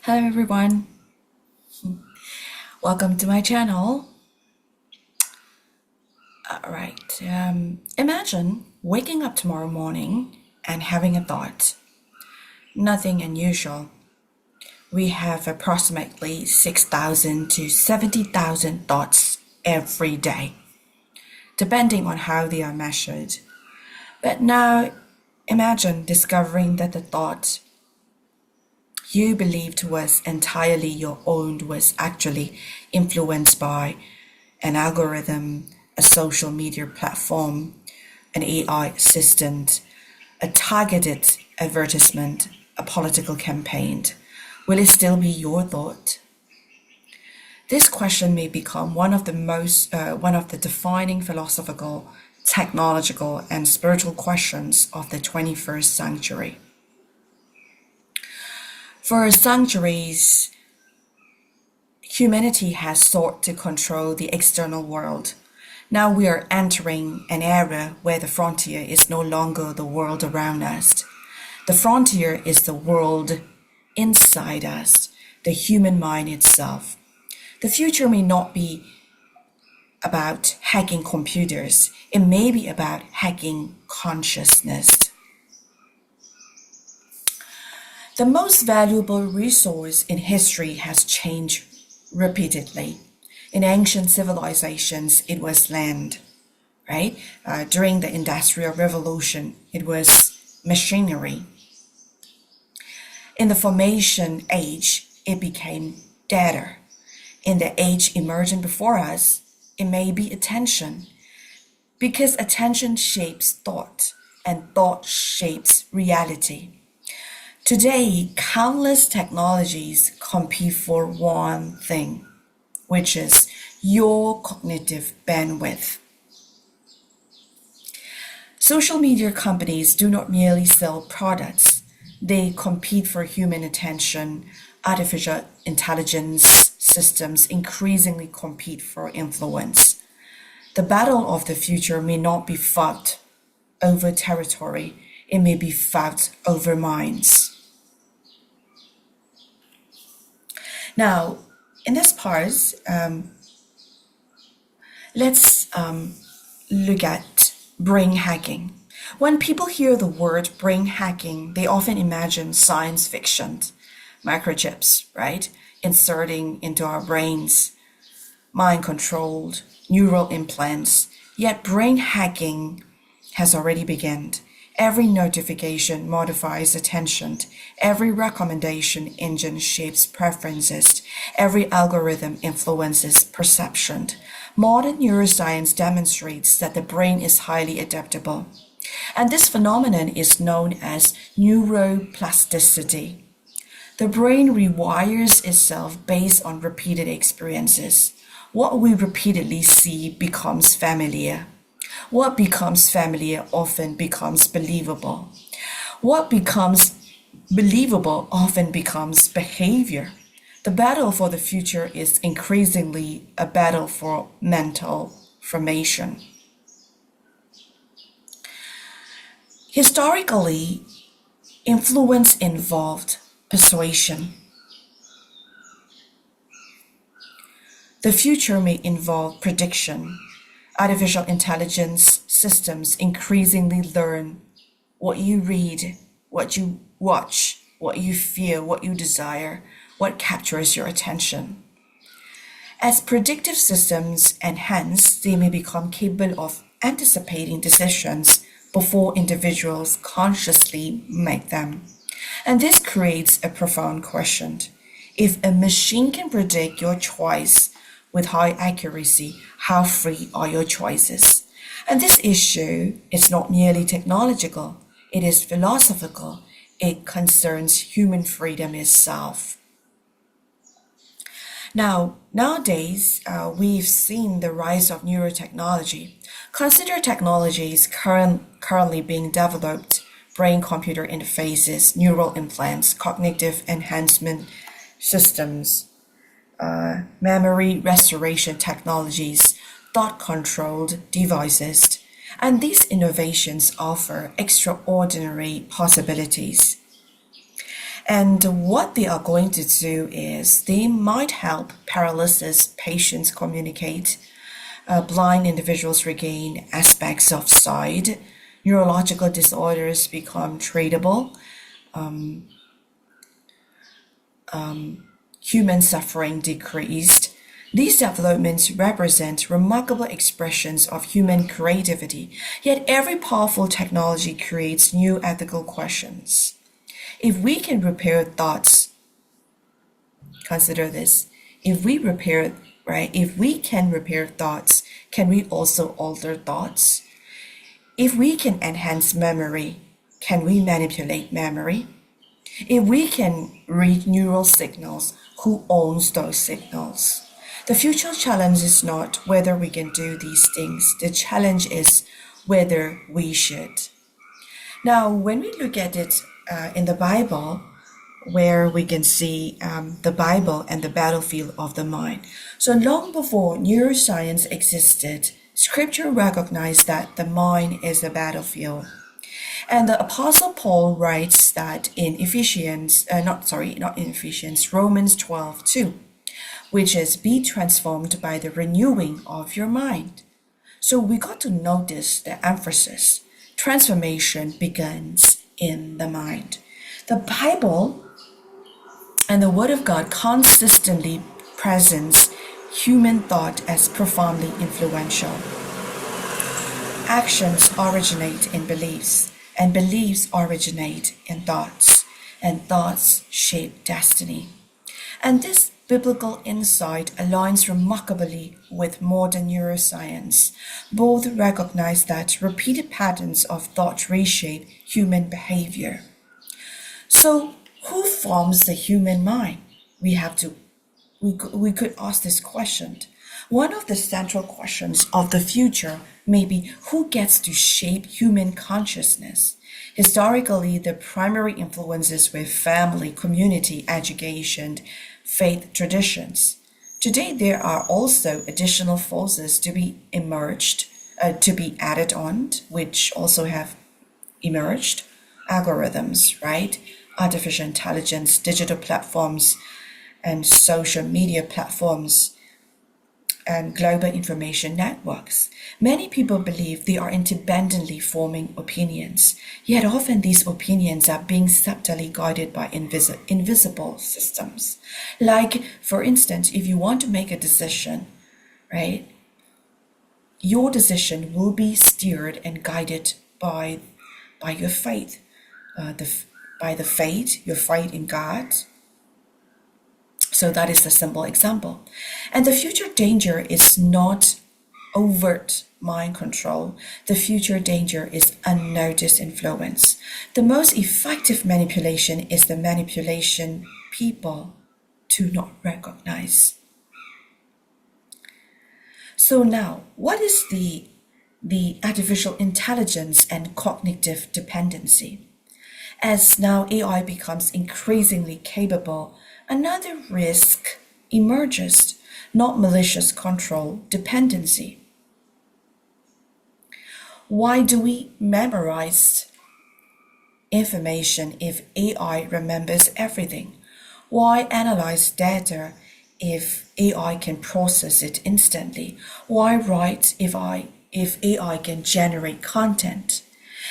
Hello everyone, welcome to my channel. Alright, imagine waking up tomorrow morning and having a thought. Nothing unusual. We have approximately 6,000 to 70,000 thoughts every day, depending on how they are measured. But now imagine discovering that the thought you believed was entirely your own was actually influenced by an algorithm, a social media platform, an AI assistant, a targeted advertisement, a political campaign. Will it still be your thought? This question may become one of the defining philosophical, technological, and spiritual questions of the 21st century. For centuries, humanity has sought to control the external world. Now we are entering an era where the frontier is no longer the world around us. The frontier is the world inside us, the human mind itself. The future may not be about hacking computers. It may be about hacking consciousness. The most valuable resource in history has changed repeatedly. In ancient civilizations, it was land, right? During the Industrial Revolution, it was machinery. In the formation age, it became data. In the age emerging before us, it may be attention, because attention shapes thought, and thought shapes reality. Today, countless technologies compete for one thing, which is your cognitive bandwidth. Social media companies do not merely sell products, they compete for human attention. Artificial intelligence systems increasingly compete for influence. The battle of the future may not be fought over territory, it may be fought over minds. Now, in this part, let's look at brain hacking. When people hear the word brain hacking, they often imagine science fiction, microchips, right? Inserting into our brains, mind-controlled neural implants. Yet brain hacking has already begun. Every notification modifies attention. Every recommendation engine shapes preferences. Every algorithm influences perception. Modern neuroscience demonstrates that the brain is highly adaptable. And this phenomenon is known as neuroplasticity. The brain rewires itself based on repeated experiences. What we repeatedly see becomes familiar. What becomes familiar often becomes believable. What becomes believable often becomes behavior. The battle for the future is increasingly a battle for mental formation. Historically, influence involved persuasion. The future may involve prediction. Artificial intelligence systems increasingly learn what you read, what you watch, what you feel, what you desire, what captures your attention. As predictive systems enhance, they may become capable of anticipating decisions before individuals consciously make them. And this creates a profound question. If a machine can predict your choice with high accuracy, how free are your choices? And this issue is not merely technological, it is philosophical. It concerns human freedom itself. Now, nowadays, we've seen the rise of neurotechnology. Consider technologies currently being developed: brain-computer interfaces, neural implants, cognitive enhancement systems, memory restoration technologies, thought-controlled devices, and these innovations offer extraordinary possibilities. And what they are going to do is they might help paralysis patients communicate, blind individuals regain aspects of sight, neurological disorders become treatable, human suffering decreased. These developments represent remarkable expressions of human creativity, yet every powerful technology creates new ethical questions. If we can repair thoughts, consider this. If we repair, right? If we can repair thoughts, can we also alter thoughts? If we can enhance memory, can we manipulate memory? If we can read neural signals, who owns those signals? The future challenge is not whether we can do these things. The challenge is whether we should. Now, when we look at it in the Bible, where we can see the Bible and the battlefield of the mind. So long before neuroscience existed, Scripture recognized that the mind is a battlefield. And the Apostle Paul writes that in Romans 12:2, which is be transformed by the renewing of your mind. So we got to notice the emphasis. Transformation begins in the mind. The Bible and the Word of God consistently presents human thought as profoundly influential. Actions originate in beliefs, and beliefs originate in thoughts, and thoughts shape destiny. And this biblical insight aligns remarkably with modern neuroscience. Both recognize that repeated patterns of thought reshape human behavior. So, who forms the human mind? We could ask this question. One of the central questions of the future may be who gets to shape human consciousness. Historically, the primary influences were family, community, education, faith traditions. Today, there are also additional forces to be added on, which also have emerged. Algorithms, right? Artificial intelligence, digital platforms, and social media platforms, and global information networks. Many people believe they are independently forming opinions, yet often these opinions are being subtly guided by invisible systems. Like, for instance, if you want to make a decision, right, your decision will be steered and guided by your faith, by the faith, your faith in God. So that is a simple example. And the future danger is not overt mind control. The future danger is unnoticed influence. The most effective manipulation is the manipulation people do not recognize. So now, what is the artificial intelligence and cognitive dependency? As now AI becomes increasingly capable, another risk emerges, not malicious control, dependency. Why do we memorize information if AI remembers everything? Why analyze data if AI can process it instantly? Why write if AI can generate content?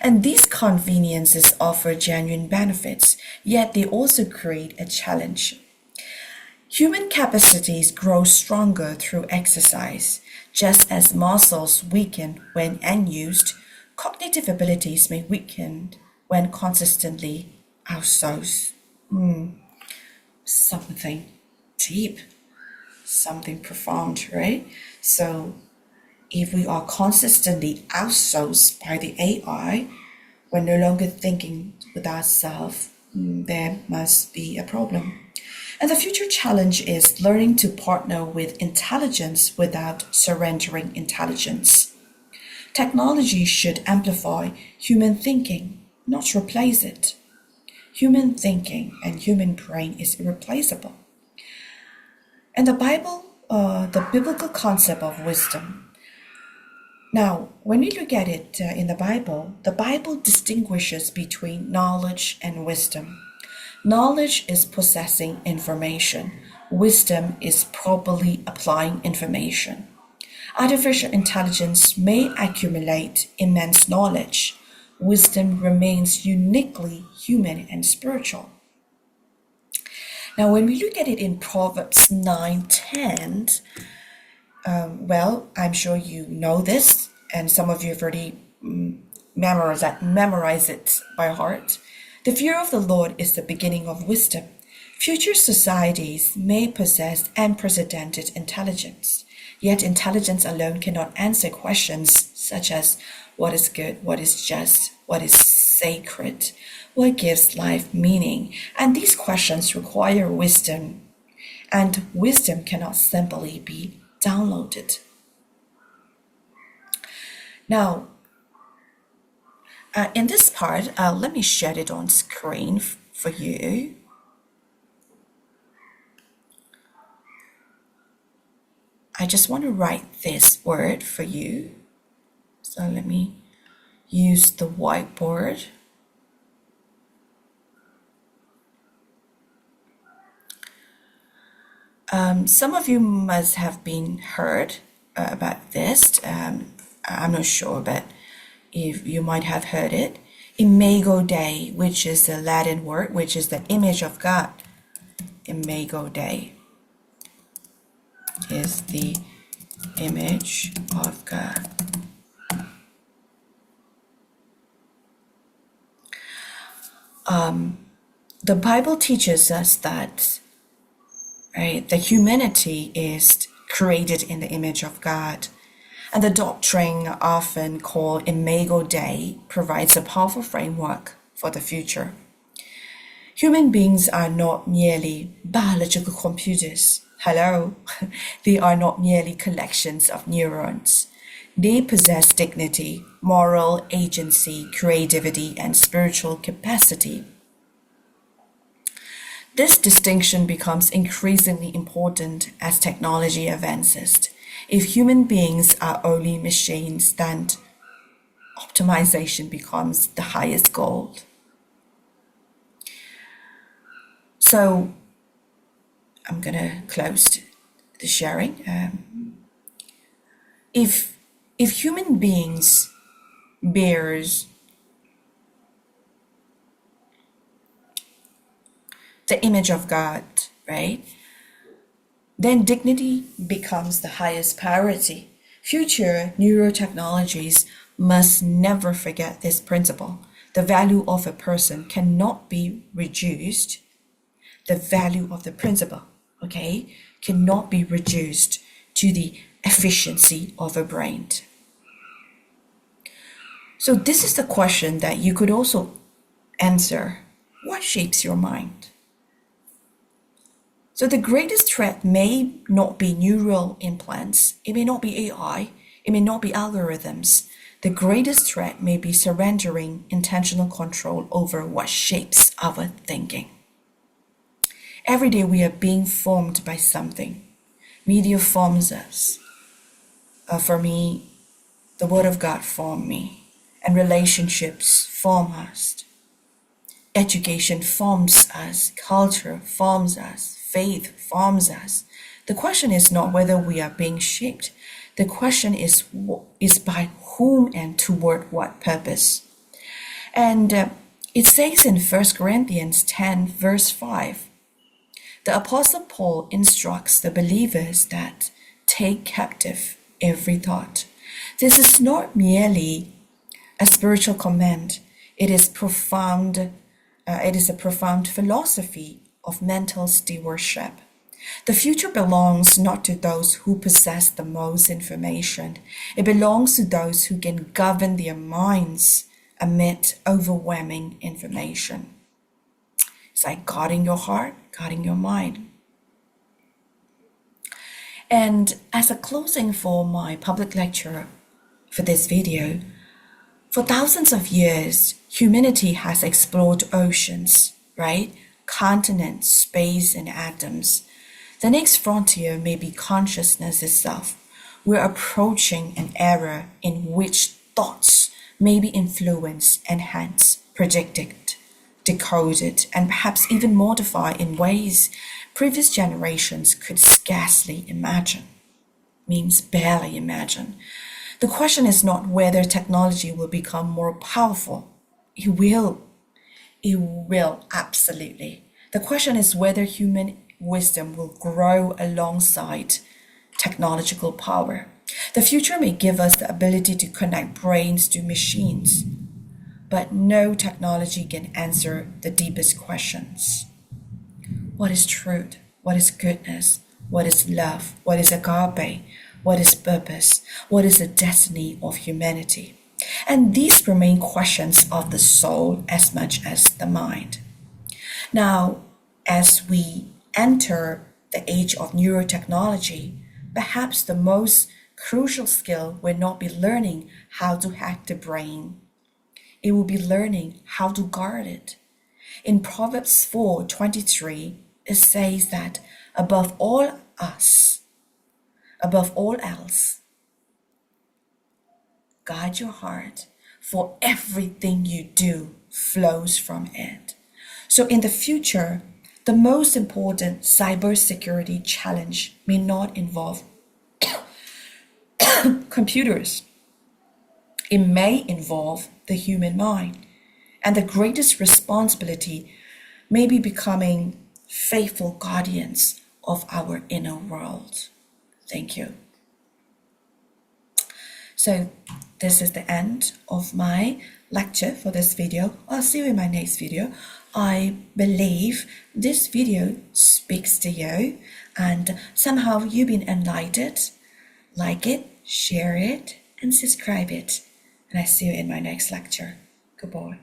And these conveniences offer genuine benefits, yet they also create a challenge. Human capacities grow stronger through exercise. Just as muscles weaken when unused, cognitive abilities may weaken when consistently outsourced. Something deep, something profound, right? So if we are consistently outsourced by the AI, we're no longer thinking with ourselves, there must be a problem. And the future challenge is learning to partner with intelligence without surrendering intelligence. Technology should amplify human thinking, not replace it. Human thinking and human brain is irreplaceable. And the biblical concept of wisdom. Now, when we look at it in the Bible distinguishes between knowledge and wisdom. Knowledge is possessing information. Wisdom is properly applying information. Artificial intelligence may accumulate immense knowledge. Wisdom remains uniquely human and spiritual. Now, when we look at it in Proverbs 9:10, well, I'm sure you know this, and some of you have already memorized it by heart. The fear of the Lord is the beginning of wisdom. Future societies may possess unprecedented intelligence, yet intelligence alone cannot answer questions such as what is good, what is just, what is sacred, what gives life meaning. And these questions require wisdom, and wisdom cannot simply be downloaded. Now, in this part, let me share it on screen for you. I just want to write this word for you. So let me use the whiteboard. Some of you must have been heard about this. I'm not sure, but if you might have heard it. Imago Dei, which is the Latin word, which is the image of God. Imago Dei is the image of God. The Bible teaches us that, right, the humanity is created in the image of God. And the doctrine, often called Imago Dei, provides a powerful framework for the future. Human beings are not merely biological computers. Hello, they are not merely collections of neurons. They possess dignity, moral agency, creativity, and spiritual capacity. This distinction becomes increasingly important as technology advances. If human beings are only machines, then optimization becomes the highest goal. So I'm going to close the sharing. If human beings bears the image of God, right, then dignity becomes the highest priority. Future neurotechnologies must never forget this principle. The value of a person cannot be reduced. The value of the principle, okay, cannot be reduced to the efficiency of a brain. So this is the question that you could also answer. What shapes your mind? So the greatest threat may not be neural implants, it may not be AI, it may not be algorithms. The greatest threat may be surrendering intentional control over what shapes our thinking. Every day we are being formed by something. Media forms us. For me, the Word of God formed me, and relationships form us. Education forms us, culture forms us, faith forms us. The question is not whether we are being shaped. The question is by whom and toward what purpose. And it says in 1 Corinthians 10, verse 5, the Apostle Paul instructs the believers that take captive every thought. This is not merely a spiritual command. It is profound. It is a profound philosophy of mental stewardship. The future belongs not to those who possess the most information. It belongs to those who can govern their minds amid overwhelming information. It's like guarding your heart, guarding your mind. And as a closing for my public lecture for this video, for thousands of years, humanity has explored oceans, right? Continents, space, and atoms. The next frontier may be consciousness itself. We're approaching an era in which thoughts may be influenced and hence predicted decode it, and perhaps even modify in ways previous generations could scarcely imagine. Means barely imagine. The question is not whether technology will become more powerful. It will. It will, absolutely. The question is whether human wisdom will grow alongside technological power. The future may give us the ability to connect brains to machines, but no technology can answer the deepest questions. What is truth? What is goodness? What is love? What is agape? What is purpose? What is the destiny of humanity? And these remain questions of the soul as much as the mind. Now, as we enter the age of neurotechnology, perhaps the most crucial skill will not be learning how to hack the brain. It will be learning how to guard it. In Proverbs 4:23, it says that above all else, guard your heart, for everything you do flows from it. So in the future, the most important cybersecurity challenge may not involve computers. It may involve the human mind. And the greatest responsibility may be becoming faithful guardians of our inner world. Thank you. So this is the end of my lecture for this video. I'll see you in my next video. I believe this video speaks to you and somehow you've been enlightened. Like it, share it, and subscribe it. And I see you in my next lecture. Goodbye.